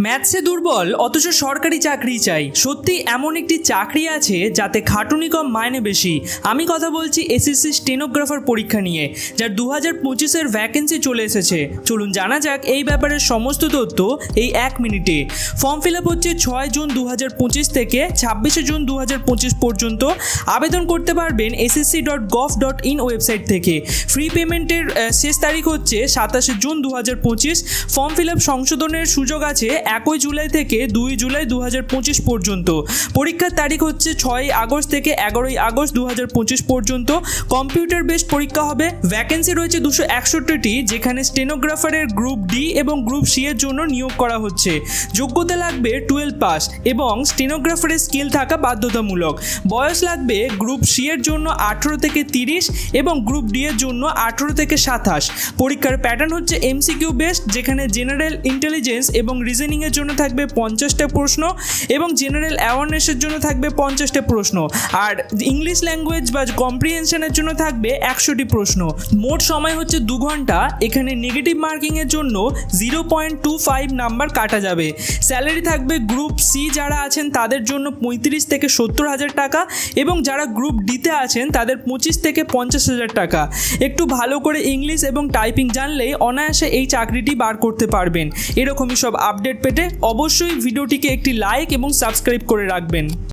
ম্যাথসে দুর্বল অথচ সরকারি চাকরি চাই। সত্যি এমন একটি চাকরি আছে যাতে খাটুনি কম মাইনে বেশি। আমি কথা বলছি এসএসসি স্টেনোগ্রাফার পরীক্ষা নিয়ে, যার 2025-এর ভ্যাকেন্সি চলে এসেছে। চলুন জানা যাক এই ব্যাপারে সমস্ত তথ্য এই 1 মিনিটে। ফর্ম ফিল আপ হচ্ছে 6 জুন 2025 থেকে 26 জুন 2025 পর্যন্ত। আবেদন করতে পারবেন ssc.gov.in ওয়েবসাইট থেকে। ফ্রি পেমেন্টের শেষ তারিখ হচ্ছে 27 জুন 2025। ফর্ম ফিল আপ সংশোধনের সুযোগ আছে 1 জুলাই থেকে 2 জুলাই 2025 পর্যন্ত। পরীক্ষার তারিখ হচ্ছে 6 আগস্ট থেকে 11 আগস্ট 2025 পর্যন্ত। কম্পিউটার বেসড পরীক্ষা হবে। ভ্যাকেন্সি রয়েছে 261টি, যেখানে স্টেনোগ্রাফারের গ্রুপ ডি এবং গ্রুপ সি এর জন্য নিয়োগ করা হচ্ছে। যোগ্যতা লাগবে 12 পাস এবং স্টেনোগ্রাফারের স্কিল থাকা বাধ্যতামূলক। বয়স লাগবে গ্রুপ সি এর জন্য 18 থেকে 30 এবং গ্রুপ ডি এর জন্য 18 থেকে 27। পরীক্ষার প্যাটার্ন হচ্ছে এমসিকিউ বেসড, যেখানে জেনারেল ইন্টেলিজেন্স এবং রিজনিং এর জন্য থাকবে 50টা প্রশ্ন এবং জেনারেল অ্যাওয়ারনেসের জন্য থাকবে 50টা প্রশ্ন। আর ইংলিশ ল্যাঙ্গুয়েজ বা কম্প্রিহেনশনের জন্য থাকবে 100টি প্রশ্ন। মোট সময় হচ্ছে 2 ঘন্টা। এখানে নেগেটিভ মার্কিং এর জন্য 0.25 নাম্বার কাটা যাবে। স্যালারি থাকবে গ্রুপ সি যারা আছেন তাদের জন্য 35 থেকে 70 হাজার টাকা এবং যারা গ্রুপ ডিতে আছেন তাদের 25 থেকে 50 হাজার টাকা। একটু ভালো করে ইংলিশ এবং টাইপিং জানলেই অনায়াসে এই চাকরিটি বার করতে পারবেন। এরকমই সব আপডেট পেতে অবশ্যই ভিডিওটিকে একটি লাইক এবং সাবস্ক্রাইব করে রাখবেন।